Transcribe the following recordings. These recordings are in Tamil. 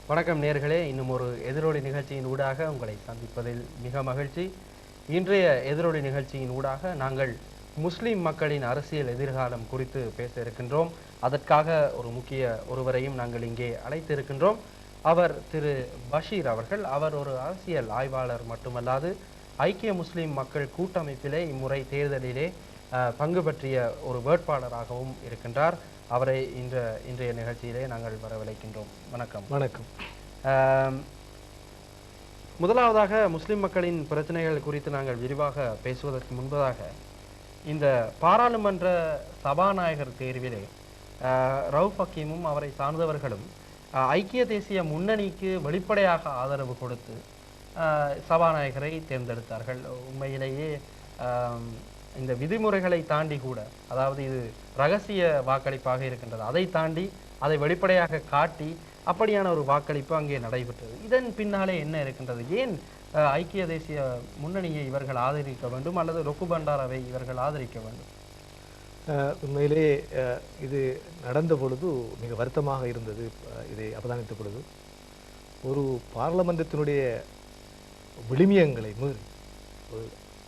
வணக்கம் நேர்களே, இன்னும் ஒரு எதிரொலி நிகழ்ச்சியின் ஊடாக உங்களை சந்திப்பதில் மிக மகிழ்ச்சி. இன்றைய எதிரொலி நிகழ்ச்சியின் ஊடாக நாங்கள் முஸ்லிம் மக்களின் அரசியல் எதிர்காலம் குறித்து பேச இருக்கின்றோம். அதற்காக ஒரு முக்கிய ஒருவரையும் நாங்கள் இங்கே அழைத்து இருக்கின்றோம். அவர் திரு பஷீர் அவர்கள். அவர் ஒரு அரசியல் ஆய்வாளர் மட்டுமல்லாது ஐக்கிய முஸ்லிம் மக்கள் கூட்டமைப்பிலே இம்முறை தேர்தலிலே பங்கு பற்றிய ஒரு வேட்பாளராகவும் இருக்கின்றார். அவரை இன்றைய நிகழ்ச்சியிலே நாங்கள் வரவழைக்கின்றோம். வணக்கம். வணக்கம். முதலாவதாக முஸ்லிம் மக்களின் பிரச்சனைகள் குறித்து நாங்கள் விரிவாக பேசுவதற்கு முன்பதாக இந்த பாராளுமன்ற சபாநாயகர் தேர்விலே ரவுஃப் ஹக்கீமும் அவரை சார்ந்தவர்களும் ஐக்கிய தேசிய முன்னணிக்கு வெளிப்படையாக ஆதரவு கொடுத்து சபாநாயகரை தேர்ந்தெடுத்தார்கள். உண்மையிலேயே இந்த விதிமுறைகளை தாண்டி கூட, அதாவது இது ரகசிய வாக்களிப்பாக இருக்கின்றது, அதை தாண்டி அதை வெளிப்படையாக காட்டி அப்படியான ஒரு வாக்களிப்பு அங்கே நடைபெற்றது. இதன் பின்னாலே என்ன இருக்கின்றது? ஏன் ஐக்கிய தேசிய முன்னணியை இவர்கள் ஆதரிக்க வேண்டும் அல்லது லொக்கு பண்டாராவை இவர்கள் ஆதரிக்க வேண்டும்? உண்மையிலே இது நடந்த பொழுது மிக வருத்தமாக இருந்தது. இதை அவதானித்த பொழுது ஒரு பாராளுமன்றத்தினுடைய விளிமியங்களை மீறி, ஒரு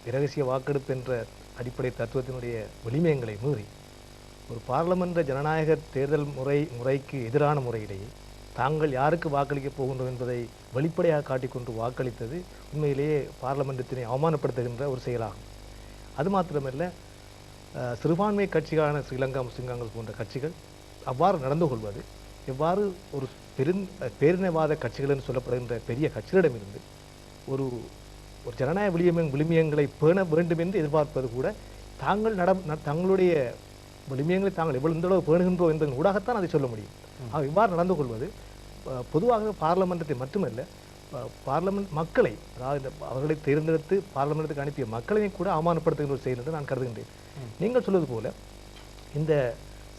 இரகசிய வாக்கெடுப்பு என்ற அடிப்படை தத்துவத்தினுடைய விளிமியங்களை மீறி ஒரு பாராளுமன்ற ஜனநாயக தேர்தல் முறைக்கு எதிரான முறையிலேயே தாங்கள் யாருக்கு வாக்களிக்கப் போகின்றோம் என்பதை வெளிப்படையாக காட்டிக்கொண்டு வாக்களித்தது உண்மையிலேயே பாராளுமன்றத்தினை அவமானப்படுத்துகின்ற ஒரு செயலாகும். அது மாத்திரமல்ல, சிறுபான்மை கட்சிகளான ஸ்ரீலங்கா முஸ்லிம் காங்கிரஸ் போன்ற கட்சிகள் அவ்வாறு நடந்து கொள்வது எவ்வாறு ஒரு பேரினவாத கட்சிகள் என்று சொல்லப்படுகின்ற பெரிய கட்சிகளிடமிருந்து ஒரு ஜனநாயக விளிமியங்களை பேண வேண்டும் என்று எதிர்பார்ப்பது கூட தங்களுடைய விளிமியங்களை தாங்கள் எந்த அளவு பேணுகின்றோம் என்பதன் ஊடாகத்தான் அதை சொல்ல முடியும். இவ்வாறு நடந்து கொள்வது பொதுவாக பாராளுமன்றத்தை மட்டுமல்ல, பார்லமெண்ட் மக்களை, அதாவது அவர்களை தேர்ந்தெடுத்து பார்லமெண்ட்டுக்கு அனுப்பிய மக்களையும் கூட அவமானப்படுத்துகின்ற ஒரு செயல் என்று நான் கருதுகின்றேன். நீங்கள் சொல்வது போல இந்த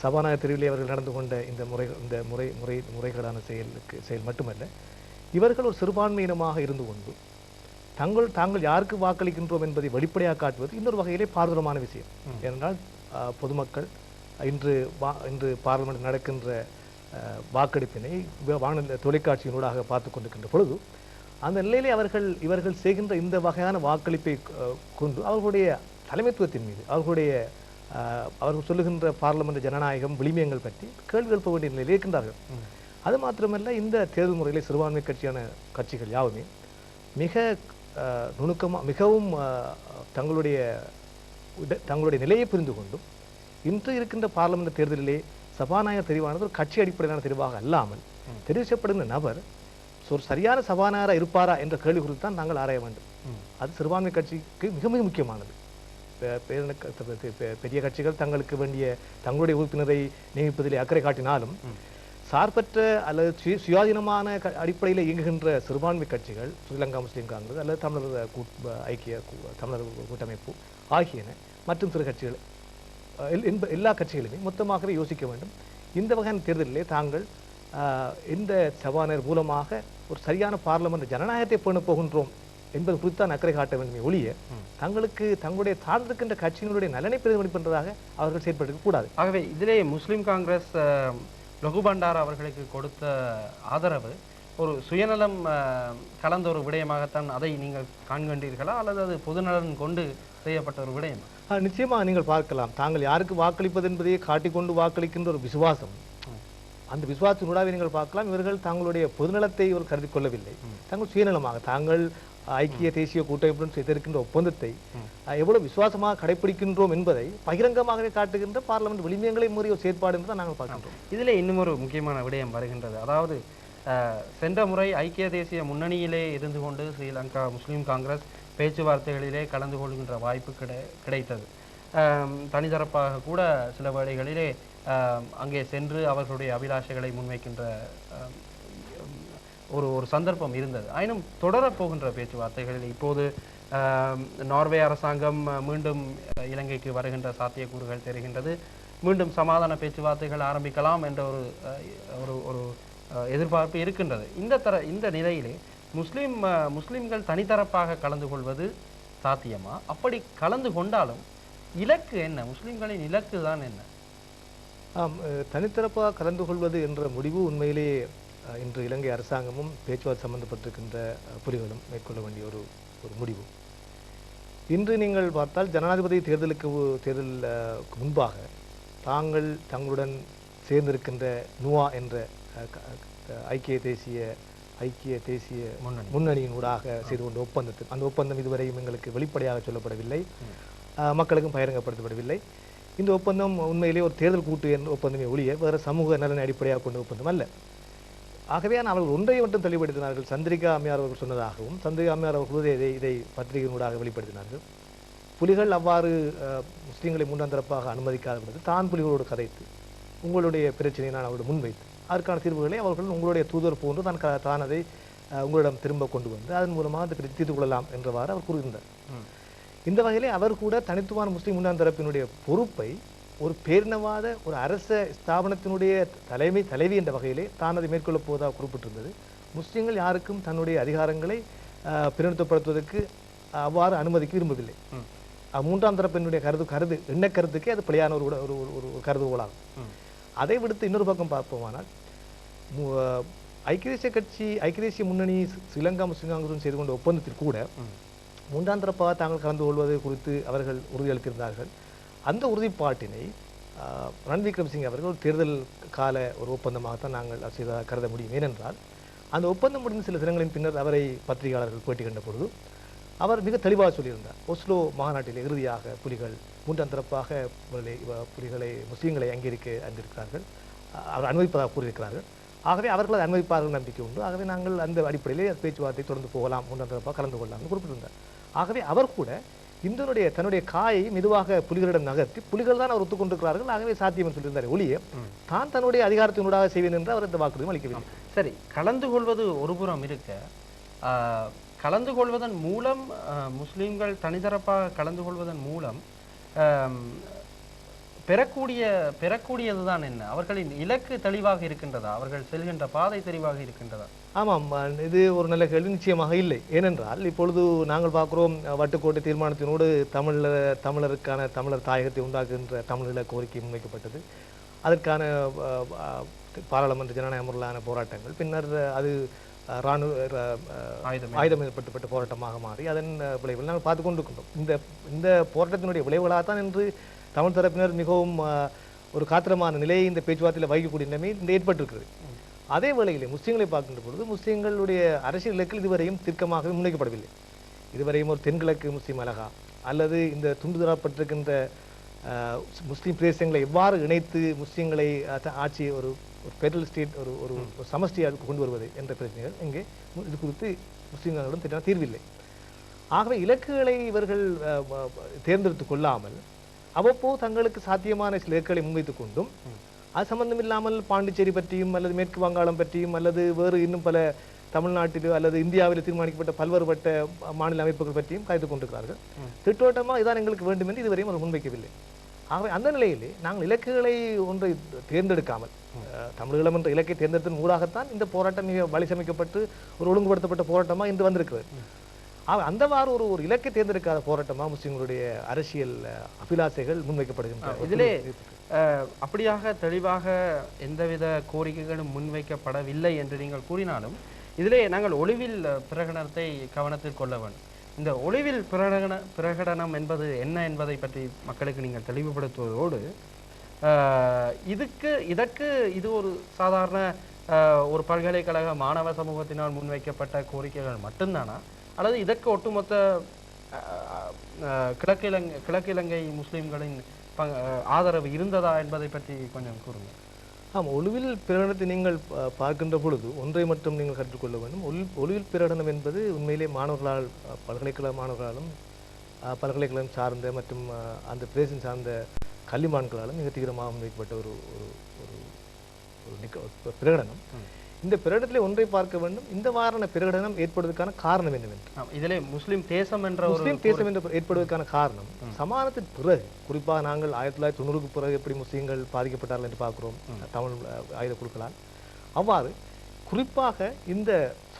சபாநாயகர் தெரிவிலே அவர்கள் நடந்து கொண்ட இந்த முறைகேடான செயல் மட்டுமல்ல, இவர்கள் ஒரு சிறுபான்மையினமாக இருந்து கொண்டு தாங்கள் யாருக்கு வாக்களிக்கின்றோம் என்பதை வெளிப்படையாக காட்டுவது இன்னொரு வகையிலே பாரதூரமான விஷயம். ஏனென்றால் பொதுமக்கள் இன்று பார்லிமெண்ட் நடக்கின்ற வாக்கெடுப்பினை தொலைக்காட்சியினூடாக பார்த்து கொண்டிருக்கின்ற பொழுது அந்த நிலையிலே இவர்கள் செய்கின்ற இந்த வகையான வாக்களிப்பை கொண்டு அவர்களுடைய தலைமைத்துவத்தின் மீது, அவர்கள் சொல்லுகின்ற பார்லிமெண்ட் ஜனநாயகம் விளிமியங்கள் பற்றி கேள்வி எழுப்ப வேண்டிய நிலையில் இருக்கின்றார்கள். அது மாத்திரமல்ல, இந்த தேர்தல் முறையிலே சிறுபான்மை கட்சிகள் யாவுமே மிக நுணுக்கமாக மிகவும் தங்களுடைய நிலையை புரிந்து கொண்டும் இன்று இருக்கின்ற பார்லிமெண்ட் தேர்தலிலே சபாநாயகர் தெரிவானது ஒரு கட்சி அடிப்படையிலான தெரிவாக அல்லாமல் தெரிவு செய்யப்படுகின்ற நபர் ஒரு சரியான சபாநாயகராக இருப்பாரா என்ற கேள்வி குறித்து தான் நாங்கள் ஆராய வேண்டும். அது சிறுபான்மை கட்சிக்கு மிக மிக முக்கியமானது. பெரிய கட்சிகள் தங்களுக்கு வேண்டிய தங்களுடைய உறுப்பினரை நியமிப்பதிலே அக்கறை காட்டினாலும் சார்பற்ற அல்லது சுயாதீனமான அடிப்படையில் இயங்குகின்ற சிறுபான்மை கட்சிகள், ஸ்ரீலங்கா முஸ்லிம் காங்கிரஸ் அல்லது தமிழர் கூட்டமைப்பு ஆகியன மற்றும் சிறு கட்சிகள், எல்லா கட்சிகளுமே மொத்தமாகவே யோசிக்க வேண்டும். இந்த வகையான தேர்தலிலே தாங்கள் இந்த சபாநாயகர் மூலமாக ஒரு சரியான பார்லிமெண்ட் ஜனநாயகத்தை பேண போகின்றோம் என்பது குறித்தான் அக்கறை காட்ட வேண்டுமே ஒழிய தங்களுடைய சார்ந்திருக்கின்ற கட்சியினுடைய நலனை பிரதிபலிப்பதாக அவர்கள் செயற்படுத்த கூடாது. ஆகவே இதிலே முஸ்லிம் காங்கிரஸ் லொகு பண்டாரா அவர்களுக்கு கொடுத்த ஆதரவு ஒரு சுயநலம் கலந்த ஒரு விடயமாகத்தான் அதை நீங்கள் காண்கின்றீர்களா அல்லது அது பொதுநலன் கொண்டு செய்யப்பட்ட ஒரு விடயமா? நிச்சயமாக நீங்கள் பார்க்கலாம். தாங்கள் யாருக்கு வாக்களிப்பது என்பதையே காட்டிக்கொண்டு வாக்களிக்கின்ற ஒரு விசுவாசம், அந்த விசுவாசத்தினூடாக நீங்கள் பார்க்கலாம். இவர்கள் தங்களுடைய பொதுநலத்தை இவர் கருதி கொள்ளவில்லை. தாங்கள் சுயநலமாக தாங்கள் ஐக்கிய தேசிய கூட்டமைப்புடன் செய்திருக்கின்ற ஒப்பந்தத்தை எவ்வளவு விசுவாசமாக கடைபிடிக்கின்றோம் என்பதை பகிரங்கமாகவே காட்டுகின்ற பார்லிமெண்ட் விளிமியங்களை மீறிய செயற்பாடு என்று தான் நாங்கள் பார்க்கின்றோம். இதில் இன்னும் ஒரு முக்கியமான விடயம் வருகின்றது. அதாவது சென்ற முறை ஐக்கிய தேசிய முன்னணியிலே இருந்து கொண்டு ஸ்ரீலங்கா முஸ்லிம் காங்கிரஸ் பேச்சுவார்த்தைகளிலே கலந்து கொள்கின்ற வாய்ப்பு கிடைத்தது. தனித்தரப்பாக கூட சில வேளைகளிலே அங்கே சென்று அவர்களுடைய அபிலாஷைகளை முன்வைக்கின்ற ஒரு சந்தர்ப்பம் இருந்தது. ஆயினும் தொடரப்போகின்ற பேச்சுவார்த்தைகளில் இப்போது நார்வே அரசாங்கம் மீண்டும் இலங்கைக்கு வருகின்ற சாத்தியக்கூறுகள் தெரிகின்றது. மீண்டும் சமாதான பேச்சுவார்த்தைகள் ஆரம்பிக்கலாம் என்ற ஒரு எதிர்பார்ப்பு இருக்கின்றது. இந்த நிலையிலே முஸ்லிம்கள் தனித்தரப்பாக கலந்து கொள்வது சாத்தியமா? அப்படி கலந்து கொண்டாலும் இலக்கு என்ன? முஸ்லிம்களின் இலக்கு தான் என்ன? தனித்தரப்பாக கலந்து கொள்வது என்ற முடிவு உண்மையிலே இன்று இலங்கை அரசாங்கமும் பேச்சுவார்த்தை சம்பந்தப்பட்டிருக்கின்ற புலிகளும் மேற்கொள்ள வேண்டிய ஒரு ஒரு முடிவு. இன்று நீங்கள் பார்த்தால் ஜனாதிபதி தேர்தலுக்கு முன்பாக தாங்கள் தங்களுடன் சேர்ந்திருக்கின்ற நுவா என்ற ஐக்கிய தேசிய முன்னணியினூடாக செய்து கொண்ட அந்த ஒப்பந்தம் இதுவரையும் எங்களுக்கு வெளிப்படையாக சொல்லப்படவில்லை, மக்களுக்கும் பகிரங்கப்படுத்தப்படவில்லை. இந்த ஒப்பந்தம் உண்மையிலே ஒரு தேர்தல் கூட்டு ஒப்பந்தமே ஒழிய வேறு சமூக நலனை அடிப்படையாக கொண்ட ஒப்பந்தம் அல்ல. ஆகவே அவர்கள் ஒன்றை மட்டும் தெளிவுபடுத்தினார்கள். சந்திரிகா அம்மையார் அவர்கள் சொன்னதாகவும் சந்திரிகா அம்மையார் அவர்கள் இதை பத்திரிகையினூடாக வெளிப்படுத்தினார்கள். புலிகள் அவ்வாறு முஸ்லீம்களை முன்னந்தரப்பாக அனுமதிக்காத பொழுது தான் புலிகளோடு கதைத்து உங்களுடைய பிரச்சனையை நான் அவருடைய முன்வைத்து அதற்கான தீர்வுகளை அவர்கள் உங்களுடைய தூதர் போன்று தான் அதை உங்களிடம் திரும்ப கொண்டு வந்து அதன் மூலமாக அந்த தீர்த்து கொள்ளலாம் என்றவாறு அவர் கூறுகின்றார். இந்த வகையிலே அவர் கூட தனித்துவமான முஸ்லீம் முன்னந்தரப்பினுடைய பொறுப்பை ஒரு பேரினவாத ஒரு அரச ஸ்தாபனத்தினுடைய தலைவி என்ற வகையிலே தான் அதை மேற்கொள்ளப் போவதாக குறிப்பிட்டிருந்தது. முஸ்லீம்கள் யாருக்கும் தன்னுடைய அதிகாரங்களை பிரதிநிதித்துவப்படுத்துவதற்கு அவ்வாறு அனுமதிக்க விரும்பவில்லை. மூன்றாம் தரப்பினுடைய எண்ணக்கருத்துக்கே அது பிழையான ஒரு கருதுகோளாகும். அதை விடுத்து இன்னொரு பக்கம் பார்ப்போமானால் ஐக்கிய தேசிய முன்னணி ஸ்ரீலங்கா முஸ்லிம் காங்கிரசுடன் செய்து கொண்ட ஒப்பந்தத்தில் கூட மூன்றாம் தரப்பாக தாங்கள் கலந்து கொள்வது குறித்து அவர்கள் உறுதியளித்திருந்தார்கள். அந்த உறுதிப்பாட்டினை ரணில் விக்ரமசிங்கே அவர்கள் ஒரு தேர்தல் கால ஒரு ஒப்பந்தமாகத்தான் நாங்கள் செய்ததாக கருத முடியும். ஏனென்றால் அந்த ஒப்பந்தம் முடிந்த சில தினங்களின் பின்னர் அவரை பத்திரிகையாளர்கள் பேட்டி கண்ட பொழுது அவர் மிக தெளிவாக சொல்லியிருந்தார். ஒஸ்லோ மாநாட்டில் இறுதியாக புலிகள் மூன்றாம் தரப்பாக புலிகளை முஸ்லீம்களை அங்கிருக்கிறார்கள், அவர் அனுமதிப்பதாக கூறியிருக்கிறார்கள். ஆகவே அவர்கள் அதை அனுமதிப்பார்கள் நம்பிக்கை உண்டு. ஆகவே நாங்கள் அந்த அடிப்படையிலே பேச்சுவார்த்தை தொடர்ந்து போகலாம், மூன்றாம் தரப்பாக கலந்து கொள்ளலாம் குறிப்பிட்டிருந்தார். ஆகவே அவர் கூட தன்னுடைய காயை மெதுவாக புலிகளிடம் நகர்த்தி புலிகள் தான் அவர் ஒத்துக்கொண்டிருக்கிறார்கள், ஆகவே சாத்தியம் என்று சொல்லியிருந்தார் ஒழிய தான் தன்னுடைய அதிகாரத்தினூடாக செய்வேன் என்று அவர் இந்த வாக்குறுதியும் அளிக்கவில்லை. சரி, கலந்து கொள்வது ஒரு புறம் இருக்க, கலந்து கொள்வதன் மூலம் முஸ்லீம்கள் தனித்தரப்பாக கலந்து கொள்வதன் மூலம் பெறக்கூடியதுதான் என்ன? அவர்களின் இலக்கு தெளிவாக இருக்கின்றதா? அவர்கள் செல்கின்ற பாதை தெளிவாக இருக்கின்றதா? ஆமாம், இது ஒரு நல்ல கேள்வி. நிச்சயமாக இல்லை. ஏனென்றால் இப்பொழுது நாங்கள் பார்க்கிறோம், வட்டுக்கோட்டை தீர்மானத்தினோடு தமிழர் தாயகத்தை உண்டாக்குகின்ற தமிழீழ கோரிக்கை முன்வைக்கப்பட்டது. அதற்கான பாராளுமன்ற ஜனநாயக முறையிலான போராட்டங்கள், பின்னர் அது ஆயுதம் ஏற்படுத்தப்பட்ட போராட்டமாக மாறி அதன் விளைவுகள் நாங்கள் பார்த்து கொண்டிருக்கின்றோம். இந்த போராட்டத்தினுடைய விளைவுகளாகத்தான் என்று தமிழ் தரப்பினர் மிகவும் ஒரு காத்திரமான நிலையை இந்த பேச்சுவார்த்தையில் வகிக்கக்கூடிய நிலைமை ஏற்பட்டிருக்கிறது. அதே வேளையிலே முஸ்லீம்களை பார்க்கின்ற பொழுது முஸ்லீம்களுடைய அரசியல் இலக்கில் இதுவரையும் தீர்க்கமாகவே முன்வைக்கப்படவில்லை. இதுவரையும் ஒரு தென்கிழக்கு முஸ்லீம் அலகா அல்லது இந்த துண்டு தரப்பட்டிருக்கின்ற முஸ்லீம் பிரதேசங்களை எவ்வாறு இணைத்து முஸ்லீம்களை ஆட்சி ஒரு ஃபெடரல் ஸ்டேட் ஒரு சமஷ்டியாக கொண்டு வருவது என்ற பிரச்சனைகள் இங்கே இது குறித்து முஸ்லீம்களுடன் திட்டமான தீர்வில்லை. ஆகவே இலக்குகளை இவர்கள் தேர்ந்தெடுத்து கொள்ளாமல் அவ்வப்போது தங்களுக்கு சாத்தியமான சில இலக்குகளை முன்வைத்துக் கொண்டும் அது சம்பந்தம் இல்லாமல் பாண்டிச்சேரி பற்றியும் அல்லது மேற்கு வங்காளம் பற்றியும் அல்லது வேறு இன்னும் பல தமிழ்நாட்டிலோ அல்லது இந்தியாவில் தீர்மானிக்கப்பட்ட பல்வேறுபட்ட மாநில அமைப்புகள் பற்றியும் கருத்து கொண்டிருக்கிறார்கள். திட்டோட்டமாக இதான் எங்களுக்கு வேண்டும் என்று இதுவரையும் அவர் முன்வைக்கவில்லை. ஆகவே அந்த நிலையிலே நாங்கள் இலக்குகளை ஒன்றை தேர்ந்தெடுக்காமல் தமிழீழம் என்ற இலக்கை தேர்ந்தெடுத்ததன் ஊடாகத்தான் இந்த போராட்டம் மிக வலிசமைக்கப்பட்டு ஒரு ஒழுங்குபடுத்தப்பட்ட போராட்டமாக இன்று வந்திருக்கிறது. அந்தவாறு ஒரு இலக்கை தேர்ந்தெடுக்காத போராட்டமாக முஸ்லிம்களுடைய அரசியல் அபிலாசைகள் முன்வைக்கப்படுகின்றன. இதிலே அப்படியாக தெளிவாக எந்தவித கோரிக்கைகளும் முன்வைக்கப்படவில்லை என்று நீங்கள் கூறினாலும் இதிலே நாங்கள் ஒளிவில் பிரகடனத்தை கவனத்தில் கொள்ள வேண்டும். இந்த ஒளிவில் பிரகடனம் என்பது என்ன என்பதை பற்றி மக்களுக்கு நீங்கள் தெளிவுபடுத்துவதோடு இதற்கு இது ஒரு சாதாரண ஒரு பல்கலைக்கழக மாணவ சமூகத்தினால் முன்வைக்கப்பட்ட கோரிக்கைகள் மட்டும்தானா, அல்லது இதற்கு ஒட்டுமொத்த கிழக்கிலங்கை முஸ்லிம்களின் ஆதரவு இருந்ததா என்பதை பற்றி கொஞ்சம் கூறுங்கள். ஒளிவில் பிரகடனத்தை நீங்கள் பார்க்கின்ற பொழுது ஒன்றை மட்டும் நீங்கள் கற்றுக்கொள்ள வேண்டும். ஒளிவில் பிரகடனம் என்பது உண்மையிலே மாணவர்களால் பல்கலைக்கழக மாணவர்களாலும் பல்கலைக்கழகம் சார்ந்த மற்றும் அந்த பிரதேசம் சார்ந்த கல்விமான்களாலும் மிக தீவிரமாக முன்வைக்கப்பட்ட ஒரு பிரகடனம். இந்த பிரகடனத்திலே ஒன்றை பார்க்க வேண்டும், இந்த வாரண பிரகடனம் ஏற்படுவதற்கான காரணம் என்னவென்று. இதிலே முஸ்லிம் தேசம் என்று ஏற்படுவதற்கான காரணம் சமாதானத்தின் பிறகு, குறிப்பாக நாங்கள் 1990க்கு பிறகு எப்படி முஸ்லீம்கள் பாதிக்கப்பட்டார்கள் என்று பார்க்கிறோம் தமிழ் ஆயுத குழுக்களால். அவ்வாறு குறிப்பாக இந்த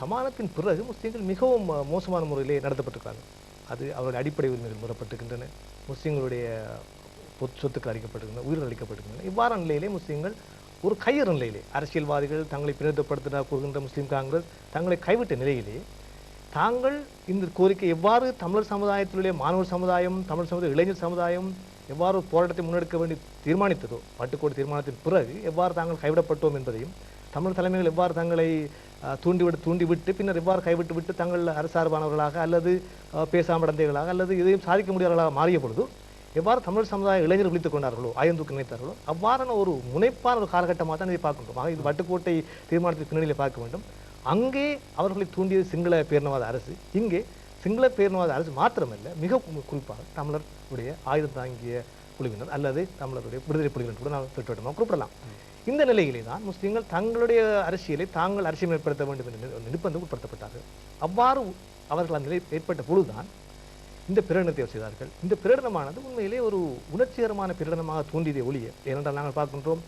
சமாதானத்தின் பிறகு முஸ்லீம்கள் மிகவும் மோசமான முறையிலே நடத்தப்பட்டிருக்கிறார்கள். அது அவருடைய அடிப்படை உரிமைகள் முறப்பட்டிருக்கின்றன, முஸ்லீம்களுடைய சொத்துக்கள் அளிக்கப்பட்டிருக்கின்றன, உயிர்கள் அளிக்கப்பட்டிருக்கின்றன. இவ்வாறான நிலையிலே முஸ்லீம்கள் ஒரு கையறு நிலையிலே அரசியல்வாதிகள் தங்களை பிரதிநிதிப்படுத்த கூறுகின்ற முஸ்லீம் காங்கிரஸ் தங்களை கைவிட்ட நிலையிலே தாங்கள் இந்த கோரிக்கை எவ்வாறு தமிழர் சமுதாயத்திலுடைய மாணவர் சமுதாயம், தமிழ் சமுதாய இளைஞர் சமுதாயம் எவ்வாறு போராட்டத்தை முன்னெடுக்க வேண்டி தீர்மானித்ததோ, வட்டுக்கோடு தீர்மானத்தின் பிறகு எவ்வாறு தாங்கள் கைவிடப்பட்டோம் என்பதையும், தமிழ் தலைமைகள் எவ்வாறு தங்களை தூண்டிவிட்டு பின்னர் எவ்வாறு கைவிட்டு விட்டு தங்கள் அரசார்பானவர்களாக அல்லது பேசாமடந்தைகளாக அல்லது இதையும் சாதிக்க முடியாதவர்களாக மாறிய பொழுது எவ்வாறு தமிழ் சமுதாய இளைஞர் விழித்துக் கொண்டார்களோ, ஆயந்தூக்கு நினைத்தார்களோ, அவ்வாறான ஒரு முனைப்பான ஒரு காலகட்டமாக தான் இதை பார்க்கின்றோம். ஆக இது வட்டுக்கோட்டை தீர்மானத்தின் பின்னணியில் பார்க்க வேண்டும். அங்கே அவர்களை தூண்டியது சிங்கள பேரினவாத அரசு, இங்கே சிங்கள பேரினவாத அரசு மாத்திரமல்ல, மிக குறிப்பாக தமிழருடைய ஆயுதம் தாங்கிய குழுவினர் அல்லது தமிழருடைய விடுதலை புலிகள் கூட நாம் திட்டவட்டமாக குறிப்பிடலாம். இந்த நிலையிலே தான் முஸ்லீம்கள் தங்களுடைய அரசியலை தாங்கள் அரசியல் ஏற்படுத்த வேண்டும் என்று நிர்பந்தம் உட்படுத்தப்பட்டார்கள். அவ்வாறு அவர்கள் அந்த நிலை ஏற்பட்ட பொழுதுதான் இந்த பிரகடனத்தை செய்தார்கள். இந்த பிரகடனமானது உண்மையிலே ஒரு உணர்ச்சிகரமான பிரகடனமாக தோன்றியதை ஒழிய, ஏனென்றால் நாங்கள் பார்க்கின்றோம்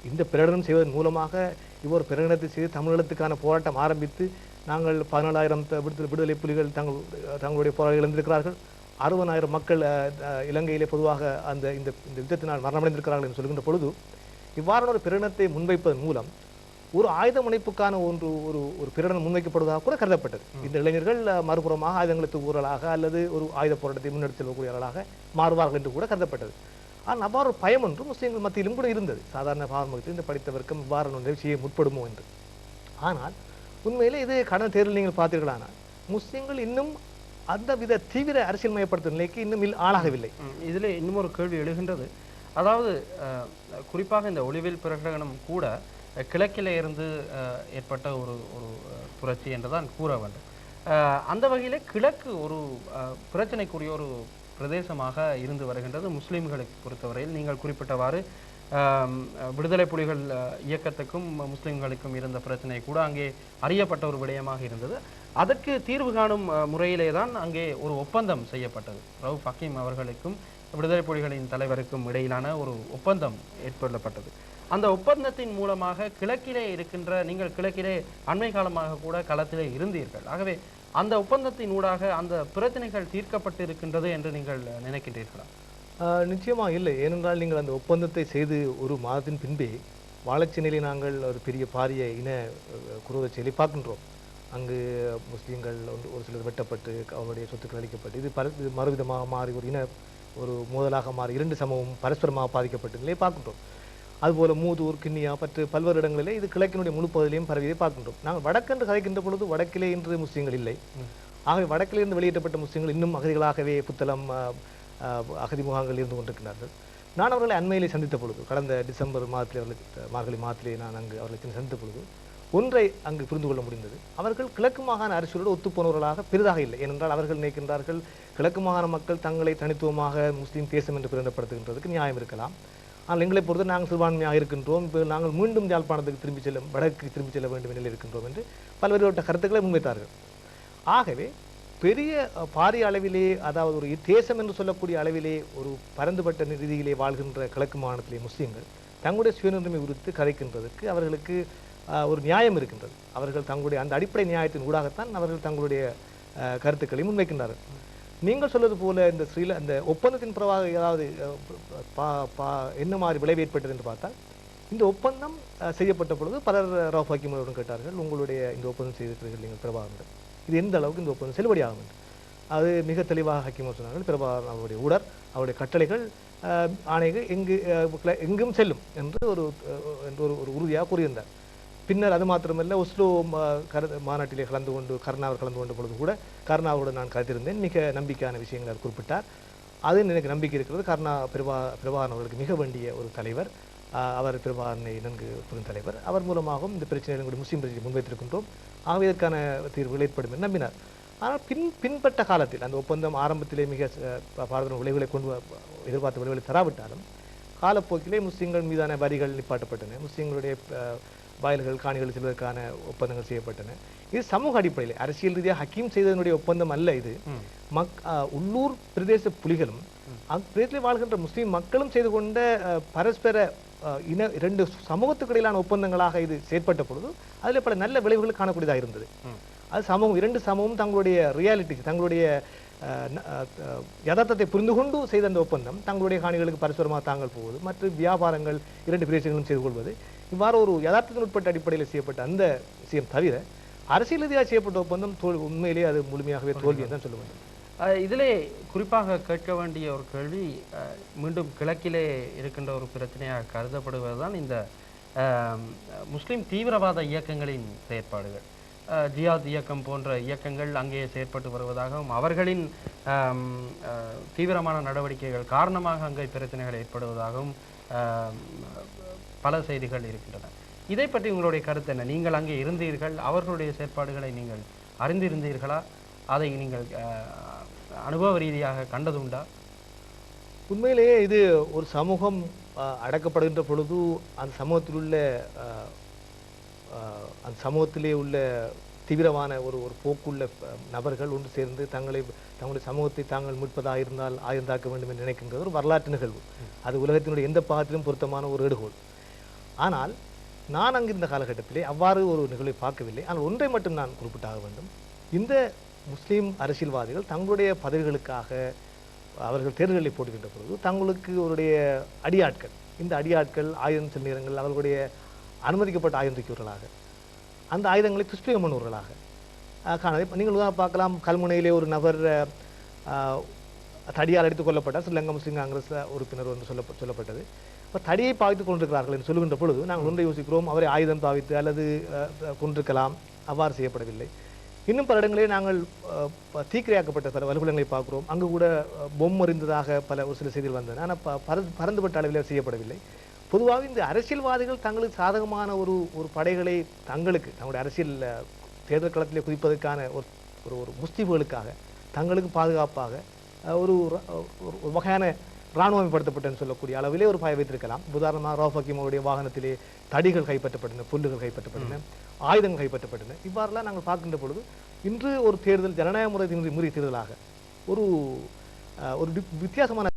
இந்த பிரகடனம் செய்வதன் மூலமாக இவ்வொரு பிரகடனத்தை செய்து தமிழீழத்துக்கான போராட்டம் ஆரம்பித்து நாங்கள் 14,000 விடுதலை புலிகள் தங்களுடைய போராட்டம் இழந்திருக்கிறார்கள், 60,000 மக்கள் இலங்கையிலே பொதுவாக இந்த யுத்தத்தினால் மரணமடைந்திருக்கிறார்கள் என்று சொல்கின்ற பொழுது இவ்வாறான ஒரு பிரகடனத்தை முன்வைப்பதன் மூலம் ஒரு ஆயுத முனைப்புக்கான ஒரு பிரகடனம் முன்வைக்கப்படுவதாக கூட கருதப்பட்டது. இந்த இளைஞர்கள் மறுபுறமாக ஆயுதங்களை தூக்குவர்களாக அல்லது ஒரு ஆயுத போராட்டத்தை முன்னெடுத்து செல்லக்கூடியவர்களாக மாறுவார்கள் என்று கூட கருதப்பட்டது. ஆனால் அவ்வாறு ஒரு பயம் ஒன்று முஸ்லீம்கள் மத்தியிலும் கூட இருந்தது. சாதாரண பாவமகத்தில் இந்த படித்த வர்க்கம் இவ்வாறான நிகழ்ச்சியை முற்படுமோ என்று. ஆனால் உண்மையிலே இது கடந்த தேர்தல் நீங்கள் பார்த்தீர்களானால் முஸ்லீம்கள் இன்னும் அந்த வித தீவிர அரசியல் மயப்படுத்தும் நிலைக்கு இன்னும் ஆளாகவில்லை. இதில் இன்னும் ஒரு கேள்வி எழுகின்றது. அதாவது குறிப்பாக இந்த ஒளிவில் பிரகடனம் கூட கிழக்கிலே இருந்து ஏற்பட்ட ஒரு புரட்சி என்றுதான் கூற வேண்டும். அந்த வகையிலே கிழக்கு ஒரு பிரச்சனைக்குரிய ஒரு பிரதேசமாக இருந்து வருகின்றது முஸ்லீம்களுக்கு பொறுத்தவரையில். நீங்கள் குறிப்பிட்டவாறு விடுதலை புலிகள் இயக்கத்துக்கும் முஸ்லீம்களுக்கும் இருந்த பிரச்சனை கூட அங்கே அறியப்பட்ட ஒரு விடயமாக இருந்தது. அதற்கு தீர்வு காணும் முறையிலே தான் அங்கே ஒரு ஒப்பந்தம் செய்யப்பட்டது. ரவுஃப் ஹக்கீம் அவர்களுக்கும் விடுதலை புலிகளின் தலைவருக்கும் இடையிலான ஒரு ஒப்பந்தம் ஏற்படுத்தப்பட்டது. அந்த ஒப்பந்தத்தின் மூலமாக கிழக்கிலே இருக்கின்ற, நீங்கள் கிழக்கிலே அண்மை காலமாக கூட களத்திலே இருந்தீர்கள், ஆகவே அந்த ஒப்பந்தத்தின் ஊடாக அந்த பிரச்சனைகள் தீர்க்கப்பட்டு இருக்கின்றது என்று நீங்கள் நினைக்கின்றீர்களா? நிச்சயமாக இல்லை. ஏனென்றால் நீங்கள் அந்த ஒப்பந்தத்தை செய்து ஒரு மாதத்தின் பின்பே வாழைச்சேனையிலே நாங்கள் ஒரு பெரிய பாரிய இன குரோத செயலை பார்க்கின்றோம். அங்கு முஸ்லீம்கள் ஒரு சிலர் வெட்டப்பட்டு அவருடைய சொத்துக்கள் அளிக்கப்பட்டு இது மறுவிதமாக மாறி ஒரு மோதலாக மாறி 2 சமூகம் பரஸ்பரமாக பாதிக்கப்பட்ட நிலையை பார்க்கின்றோம். அதுபோல மூதூர், கிண்ணியா பற்று பல்வேறு இடங்களிலே இது கிழக்கினுடைய முழு பகுதியிலையும் பரவியதை பார்க்கின்றோம். நாங்கள் வடக்கென்று கதைக்கின்ற பொழுது வடக்கிலே இன்று முஸ்லீம்கள் இல்லை. ஆகவே வடக்கிலிருந்து வெளியேற்றப்பட்ட முஸ்லீம்கள் இன்னும் அகதிகளாகவே புத்தளம் அகதி முகாம்கள் இருந்து கொண்டிருக்கிறார்கள். நான் அவர்களை அண்மையிலே சந்தித்த பொழுது, கடந்த டிசம்பர் மாதத்திலே மார்கழி மாதத்திலே நான் அங்கு அவர்களை சந்தித்த பொழுது ஒன்றை அங்கு புரிந்து கொள்ள முடிந்தது. அவர்கள் கிழக்கு மாகாண அரசியலோடு ஒத்துப்போனவர்களாக பெரிதாக இல்லை. ஏனென்றால் அவர்கள் நினைக்கின்றார்கள் கிழக்கு மாகாண மக்கள் தங்களை தனித்துவமாக முஸ்லீம் தேசம் என்று பிரகடனப்படுத்துகின்றதுக்கு நியாயம் இருக்கலாம். ஆனால் எங்களை பொறுத்த நாங்கள் சிறுபான்மையாக இருக்கின்றோம், இப்போ நாங்கள் மீண்டும் யாழ்ப்பாணத்துக்கு வடக்கு திரும்பி செல்ல வேண்டும் நிலையில் இருக்கின்றோம் என்று பல்வேறுபட்ட கருத்துக்களை முன்வைத்தார்கள். ஆகவே பெரிய பாரிய அளவிலே, அதாவது ஒரு தேசம் என்று சொல்லக்கூடிய அளவிலே ஒரு பரந்துபட்ட ரீதியிலே வாழ்கின்ற கிழக்கு மாகாணத்திலே முஸ்லீம்கள் தங்களுடைய சுயநிர்ணயம் குறித்து கதைக்கின்றதற்கு அவர்களுக்கு ஒரு நியாயம் இருக்கின்றது. அவர்கள் தங்களுடைய அந்த அடிப்படை நியாயத்தின் ஊடாகத்தான் அவர்கள் தங்களுடைய கருத்துக்களை முன்வைக்கின்றார்கள். நீங்கள் சொல்வது போல இந்த ஒப்பந்தத்தின் பிறவாக ஏதாவது என்ன மாதிரி விளைவு ஏற்பட்டது என்று பார்த்தால், இந்த ஒப்பந்தம் செய்யப்பட்ட பொழுது பலர் ரவுஃப் ஹக்கீம் அவர்களுடன் கேட்டார்கள், உங்களுடைய இந்த ஒப்பந்தம் செய்திருக்கிறீர்கள் நீங்கள் பிரபாகரன், இது எந்த அளவுக்கு இந்த ஒப்பந்தம் செல்லுபடியாகும் என்று. அது மிக தெளிவாக ஹக்கீம் சொன்னார்கள், பிரபாகரன் அவருடைய அவருடைய கட்டளைகள் ஆணைகள் எங்கும் செல்லும் என்று ஒரு உறுதியாக கூறியிருந்தார். பின்னர் அது மாத்திரமல்ல, ஒஸ்லோ மாநாட்டிலே கலந்து கொண்டு பொழுது கூட கருணாவோடு நான் கருத்திருந்தேன். மிக நம்பிக்கையான விஷயங்களை அவர் குறிப்பிட்டார். அது எனக்கு நம்பிக்கை இருக்கிறது. பிரபாகரன் அவர்களுக்கு மிக வேண்டிய ஒரு தலைவர். அவர் பிரபாகரனை நன்கு புரிந்த தலைவர். அவர் மூலமாகவும் இந்த பிரச்சனைகளை முஸ்லீம் பிரச்சனை முன்வைத்திருக்கின்றோம், ஆகவே இதற்கான தீர்வுகள் ஏற்படும் என்று நம்பினார். ஆனால் பின்பற்ற காலத்தில் அந்த ஒப்பந்தம் ஆரம்பத்திலே மிக பாரதூர விளைவுகளை எதிர்பார்த்த விளைவுகளை தராவிட்டாலும் காலப்போக்கிலே முஸ்லீம்கள் மீதான வரிகள் நிப்பாட்டப்பட்டன, முஸ்லீம்களுடைய வயல்கள் காணிகள் செல்வதற்கான ஒப்பந்தங்கள் செய்யப்பட்டன. இது சமூக அடிப்படையில் அரசியல் ரீதியாக ஹக்கீம் செய்ததனுடைய ஒப்பந்தம் அல்ல. இது உள்ளூர் பிரதேச புலிகளும் பிரதேசத்தில் வாழ்கின்ற முஸ்லீம் மக்களும் செய்து கொண்ட பரஸ்பர 2 சமூகத்துக்கு இடையிலான ஒப்பந்தங்களாக இது செயற்பட்ட பொழுது அதில் பல நல்ல விளைவுகள் காணக்கூடியதாக இருந்தது. அது சமூகம், இரண்டு சமூகம் தங்களுடைய ரியாலிட்டி, தங்களுடைய யதார்த்தத்தை புரிந்து கொண்டு செய்த அந்த ஒப்பந்தம், தங்களுடைய காணிகளுக்கு பரஸ்பரமாக தாங்கள் போவது, மற்ற வியாபாரங்கள் இரண்டு பிரதேசங்களும் செய்து கொள்வது, இவ்வாறு ஒரு யதார்த்தத்தின் உட்பட்ட அடிப்படையில் செய்யப்பட்ட அந்த விஷயம் தவிர அரசியல் ரீதியாக செய்யப்பட்ட ஒப்பந்தம் உண்மையிலேயே அது முழுமையாகவே தோல்வி என்று தான் சொல்ல வேண்டும். இதிலே குறிப்பாக கேட்க வேண்டிய ஒரு கேள்வி, மீண்டும் கிழக்கிலே இருக்கின்ற ஒரு பிரச்சனையாக கருதப்படுவதுதான் இந்த முஸ்லிம் தீவிரவாத இயக்கங்களின் செயற்பாடுகள். ஜியாத் இயக்கம் போன்ற இயக்கங்கள் அங்கே செயற்பட்டு வருவதாகவும் அவர்களின் தீவிரமான நடவடிக்கைகள் காரணமாக அங்கே பிரச்சனைகள் ஏற்படுவதாகவும் பல செய்திகள் இருக்கின்றன. இதை பற்றி உங்களுடைய கருத்து என்ன? நீங்கள் அங்கே இருந்தீர்கள், அவர்களுடைய செயற்பாடுகளை நீங்கள் அறிந்திருந்தீர்களா? அதை நீங்கள் அனுபவ ரீதியாக கண்டதுண்டா? உண்மையிலேயே இது ஒரு சமூகம் அடக்கப்படுகின்ற பொழுது அந்த சமூகத்தில் உள்ள அந்த சமூகத்திலே உள்ள தீவிரமான ஒரு போக்குள்ள நபர்கள் ஒன்று சேர்ந்து தங்களுடைய சமூகத்தை தாங்கள் மீட்பதாக இருந்தால் ஆய்ந்தாக்க வேண்டும் என்று நினைக்கின்றது ஒரு வரலாற்று நிகழ்வு. அது உலகத்தினுடைய எந்த பாகத்திலும் பொருத்தமான ஒரு எடுகோள். ஆனால் நான் அங்கிருந்த காலகட்டத்திலே அவ்வாறு ஒரு நிகழ்வை பார்க்கவில்லை. ஆனால் ஒன்றை மட்டும் நான் குறிப்பிட்டாக வேண்டும். இந்த முஸ்லீம் அரசியல்வாதிகள் தங்களுடைய பதவிகளுக்காக அவர்கள் தேர்தல்களை போட்டுக்கின்ற பொழுது தங்களுக்கு அவருடைய அடியாட்கள், இந்த அடியாட்கள் ஆயுதம் சில நேரங்கள் அவர்களுடைய அனுமதிக்கப்பட்ட ஆயுதம் தூக்கியவர்களாக, அந்த ஆயுதங்களை துஷ்பிரயோகம் பண்ணுவர்களாக காண நீங்கள் பார்க்கலாம். கல்முனையிலே ஒரு நபர் தடியால் அடித்துக் கொல்லப்பட்டார். ஸ்ரீலங்கா முஸ்லீம் காங்கிரஸ் உறுப்பினர் என்று சொல்லப்பட்டது. இப்போ தடியை பாவித்துக் கொண்டிருக்கிறார்கள் என்று சொல்லுகின்ற பொழுது நாங்கள் ஒன்றை யோசிக்கிறோம், அவரை ஆயுதம் பாவித்து அல்லது கொண்டிருக்கலாம். அவ்வாறு செய்யப்படவில்லை. இன்னும் பல இடங்களிலே நாங்கள் தீக்கிரையாக்கப்பட்ட பல வலுகுலங்களை பார்க்கிறோம். அங்கு கூட பொம்மறிந்ததாக ஒரு சில செய்திகள் வந்தன. ஆனால் பரந்துபட்ட அளவில் செய்யப்படவில்லை. பொதுவாக இந்த அரசியல்வாதிகள் தங்களுக்கு சாதகமான ஒரு படைகளை தங்களுடைய அரசியல் தேர்தல் களத்திலே குதிப்பதற்கான ஒரு முஸ்தீபுகளுக்காக தங்களுக்கு பாதுகாப்பாக ஒரு வகையான இராணுவமயப்படுத்தப்பட்டன்னு சொல்லக்கூடிய அளவிலே ஒரு பாய வைத்திருக்கலாம். உதாரணமாக ரவுஃப் ஹக்கீம் அவருடைய வாகனத்திலே தடிகள் கைப்பற்றப்பட்டன, புல்லுகள் கைப்பற்றப்பட்டன, ஆயுதங்கள் கைப்பற்றப்பட்டன. இவ்வாறுலாம் நாங்கள் பார்க்கின்ற பொழுது இன்று ஒரு தேர்தல் ஜனநாயக முறை தேர்தலாக ஒரு வித்தியாசமான